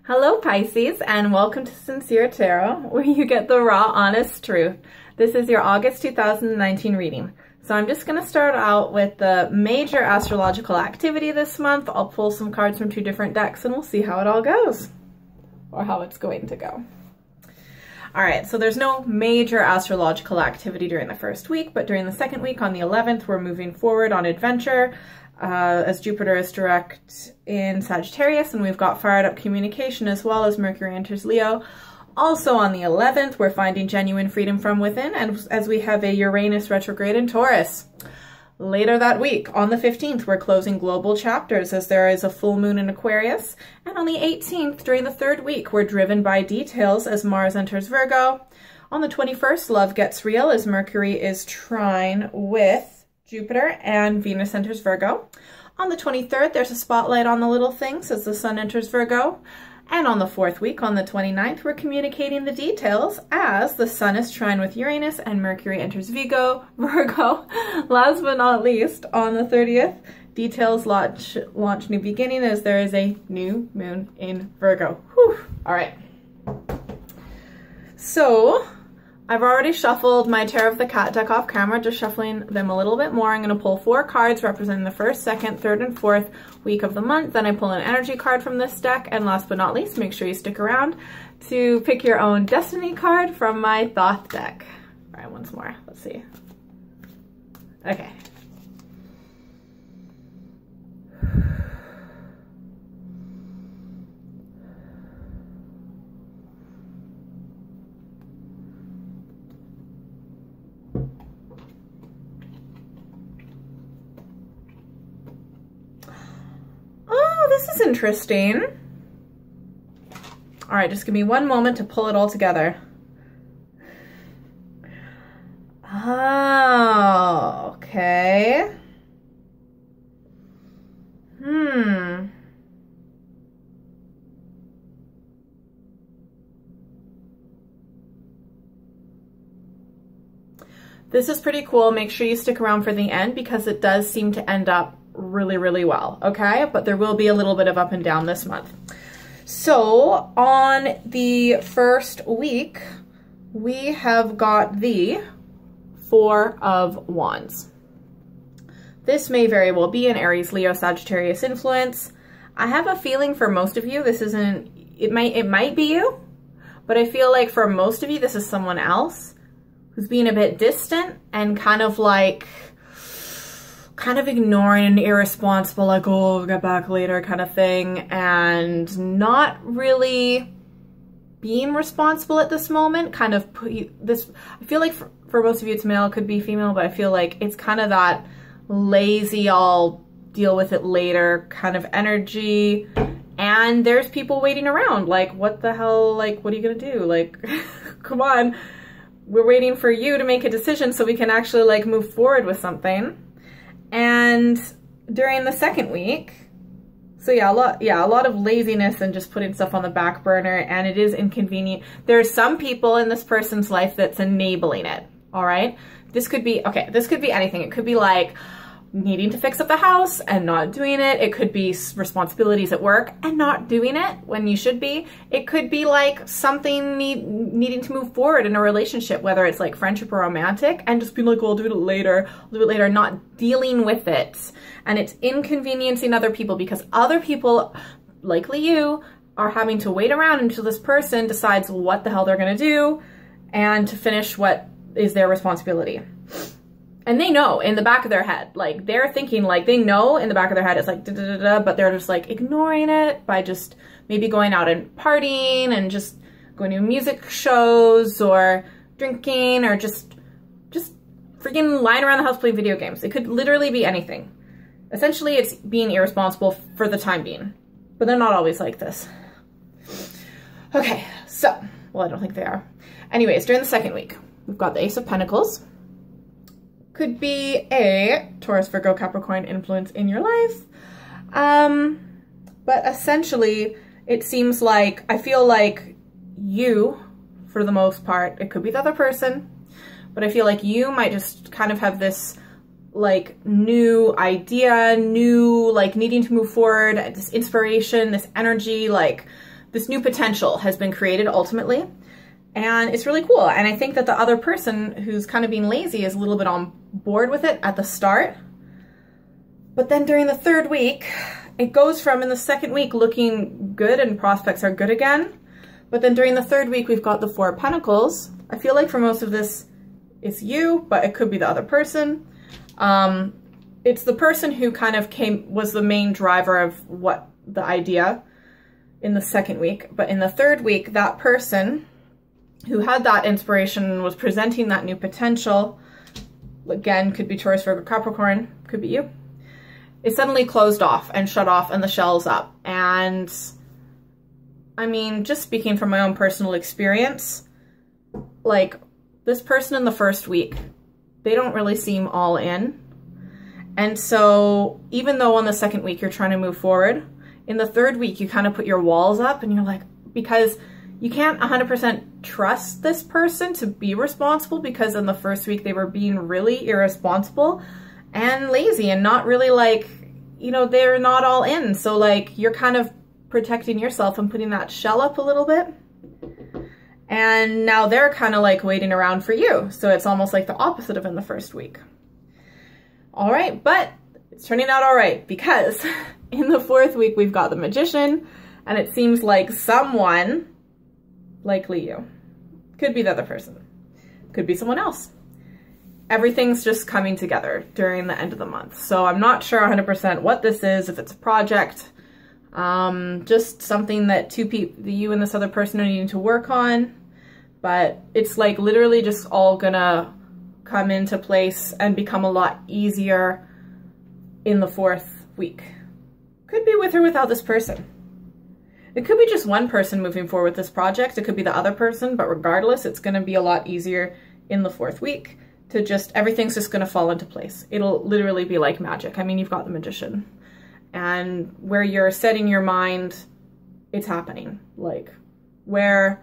Hello Pisces, and welcome to Sincere Tarot, where you get the raw, honest truth. This is your August 2019 reading. So I'm just going to start out with the major astrological activity this month. I'll pull some cards from two different decks and we'll see how it all goes, or how it's going to go. Alright, so there's no major astrological activity during the first week, but during the second week on the 11th, we're moving forward on adventure. As Jupiter is direct in Sagittarius, and we've got fired up communication as well as Mercury enters Leo. Also on the 11th, we're finding genuine freedom from within, and as we have a Uranus retrograde in Taurus. Later that week, on the 15th, we're closing global chapters as there is a full moon in Aquarius. And on the 18th, during the third week, we're driven by details as Mars enters Virgo. On the 21st, love gets real as Mercury is trine with Jupiter and Venus enters Virgo. On the 23rd, there's a spotlight on the little things as the Sun enters Virgo. And on the fourth week, on the 29th, we're communicating the details as the Sun is trine with Uranus and Mercury enters Virgo. Last but not least, on the 30th, details launch new beginning as there is a new moon in Virgo. Whew. All right. So I've already shuffled my Tarot of the Cat deck off camera, just shuffling them a little bit more. I'm going to pull 4 cards representing the first, second, third, and fourth week of the month. Then I pull an energy card from this deck. And last but not least, make sure you stick around to pick your own destiny card from my Thoth deck. All right, once more. Let's see. Okay. This is interesting. All right, just give me one moment to pull it all together. Oh, okay. This is pretty cool. Make sure you stick around for the end because it does seem to end up really, really well, okay? But there will be a little bit of up and down this month. So on the first week, we have got the Four of Wands. This may very well be an Aries, Leo, Sagittarius influence. I have a feeling for most of you, this isn't, it might be you, but I feel like for most of you, this is someone else who's being a bit distant and kind of ignoring and irresponsible, like, oh, I'll get back later kind of thing, and not really being responsible at this moment. I feel like for most of you it's male, it could be female, but I feel like it's kind of that lazy, I'll deal with it later kind of energy. And there's people waiting around, like, what the hell, like, what are you gonna do? Like, come on, we're waiting for you to make a decision so we can actually, like, move forward with something. And during the second week, so yeah, a lot of laziness and just putting stuff on the back burner, and it is inconvenient. There are some people in this person's life that's enabling it, all right? This could be, okay, this could be anything. It could be like needing to fix up the house and not doing it. It could be responsibilities at work and not doing it when you should be. It could be like something needing to move forward in a relationship, whether it's like friendship or romantic, and just being like, well, I'll do it later, not dealing with it. And it's inconveniencing other people because other people, likely you, are having to wait around until this person decides what the hell they're gonna do and to finish what is their responsibility. And they know in the back of their head, like they're thinking, like they know in the back of their head it's like da da da da, but they're just like ignoring it by just maybe going out and partying and just going to music shows or drinking or just freaking lying around the house playing video games. It could literally be anything. Essentially, it's being irresponsible for the time being, but they're not always like this. Okay, so, well, I don't think they are. Anyways, during the second week, we've got the Ace of Pentacles. Could be a Taurus, Virgo, Capricorn influence in your life. But essentially, it seems like, I feel like you, for the most part, it could be the other person, but I feel like you might just kind of have this like new idea, new like needing to move forward, this inspiration, this energy, like this new potential has been created ultimately, and it's really cool. And I think that the other person who's kind of being lazy is a little bit on board with it at the start. But then during the third week, it goes from in the second week looking good and prospects are good again. But then during the third week, we've got the Four of Pentacles. I feel like for most of this, it's you, but it could be the other person. It's the person who kind of was the main driver of what the idea in the second week. But in the third week, that person who had that inspiration was presenting that new potential, again, could be Taurus, Virgo, Capricorn, could be you. It suddenly closed off and shut off and the shell's up. And I mean, just speaking from my own personal experience, like this person in the first week, they don't really seem all in. And so even though on the second week you're trying to move forward, in the third week you kind of put your walls up and you're like, because you can't 100% trust this person to be responsible, because in the first week they were being really irresponsible and lazy and not really like, you know, they're not all in. So like you're kind of protecting yourself and putting that shell up a little bit. And now they're kind of like waiting around for you. So it's almost like the opposite of in the first week. All right, but it's turning out all right, because in the fourth week, we've got the Magician, and it seems like someone, likely you, could be the other person, could be someone else. Everything's just coming together during the end of the month. So I'm not sure 100% what this is, if it's a project, just something that you and this other person are needing to work on, but it's like literally just all gonna come into place and become a lot easier in the fourth week. Could be with or without this person. It could be just one person moving forward with this project. It could be the other person, but regardless, it's gonna be a lot easier in the fourth week to just, everything's just gonna fall into place. It'll literally be like magic. I mean, you've got the Magician, and where you're setting your mind, it's happening. Like where,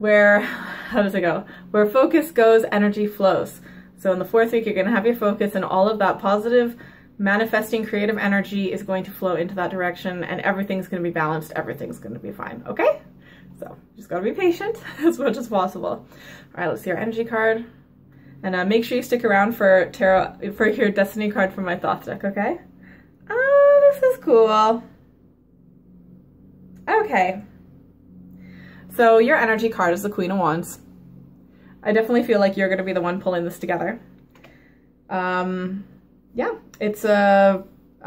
how does it go? Where focus goes, energy flows. So in the fourth week, you're gonna have your focus, and all of that positive, manifesting creative energy is going to flow into that direction, and everything's gonna be balanced, everything's gonna be fine, okay? So just gotta be patient as much as possible. All right, let's see our energy card. And make sure you stick around for your destiny card from my Thoth deck, okay? Oh, this is cool. Okay. So your energy card is the Queen of Wands. I definitely feel like you're going to be the one pulling this together. Yeah, it's I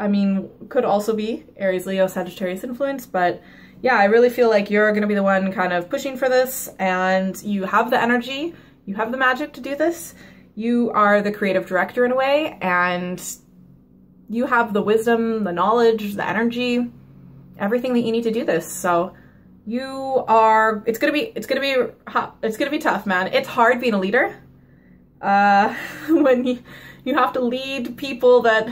mean, could also be Aries, Leo, Sagittarius influence, but yeah, I really feel like you're going to be the one kind of pushing for this, and you have the energy, you have the magic to do this. You are the creative director in a way, and you have the wisdom, the knowledge, the energy, everything that you need to do this. So you are, it's gonna be tough, man. It's hard being a leader. When you have to lead people that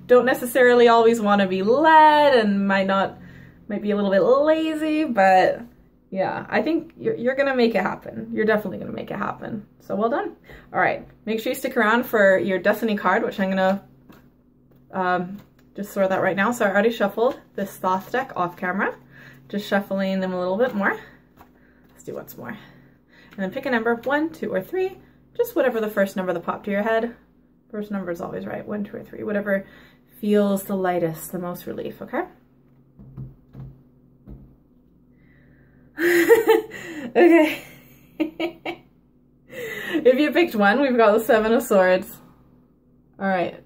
don't necessarily always want to be led and might be a little bit lazy, but yeah, I think you're gonna make it happen. You're definitely gonna make it happen. So well done. All right, make sure you stick around for your destiny card, which I'm gonna just throw that right now. So I already shuffled this Thoth deck off camera. Just shuffling them a little bit more. Let's do once more. And then pick a number, 1, 2, or 3. Just whatever the first number that popped to your head. First number is always right, 1, 2, or 3. Whatever feels the lightest, the most relief, okay? Okay. If you picked 1, we've got the 7 of Swords. All right.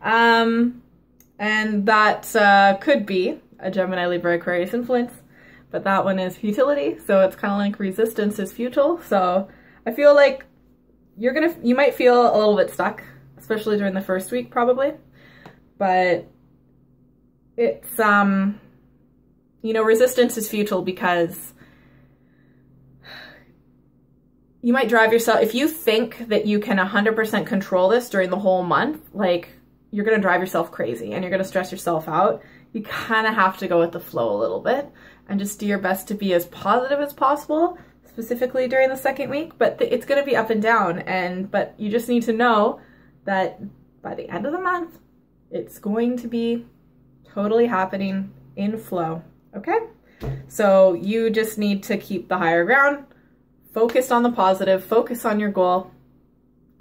And that could be a Gemini, Libra, Aquarius influence, but that one is futility. So it's kind of like resistance is futile. So I feel like you might feel a little bit stuck, especially during the first week probably, but it's, you know, resistance is futile because you might drive yourself, if you think that you can 100% control this during the whole month, like you're going to drive yourself crazy and you're going to stress yourself out. You kind of have to go with the flow a little bit and just do your best to be as positive as possible, specifically during the second week, but it's going to be up and down, but you just need to know that by the end of the month, it's going to be totally happening in flow, okay? So you just need to keep the higher ground, focused on the positive, focus on your goal,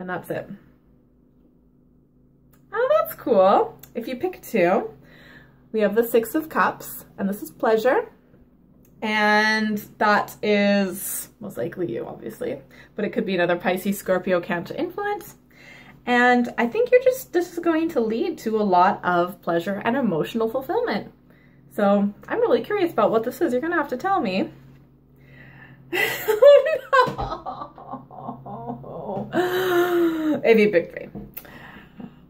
and that's it. Oh, that's cool. If you pick 2, we have the 6 of Cups, and this is pleasure. And that is most likely you, obviously, but it could be another Pisces, Scorpio, Cancer influence. And I think this is going to lead to a lot of pleasure and emotional fulfillment. So I'm really curious about what this is. You're gonna have to tell me. Oh no. If you pick 3.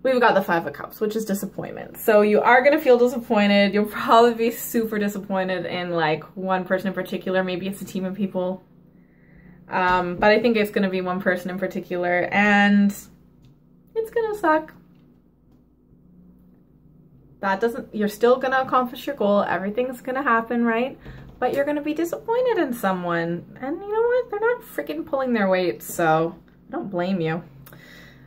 We've got the 5 of Cups, which is disappointment. So you are going to feel disappointed. You'll probably be super disappointed in like one person in particular. Maybe it's a team of people. But I think it's going to be one person in particular, and it's going to suck. You're still going to accomplish your goal. Everything's going to happen, right? But you're going to be disappointed in someone. And you know what? They're not freaking pulling their weight, so I don't blame you.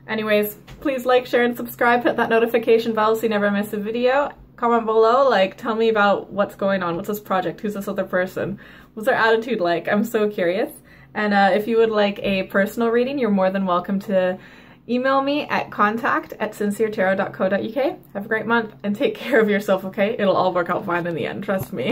Anyways, please like, share, and subscribe. Hit that notification bell so you never miss a video. Comment below, like, tell me about what's going on. What's this project? Who's this other person? What's their attitude like? I'm so curious. And if you would like a personal reading, you're more than welcome to email me at contact@sinceretarot.co.uk. Have a great month and take care of yourself, okay? It'll all work out fine in the end, trust me.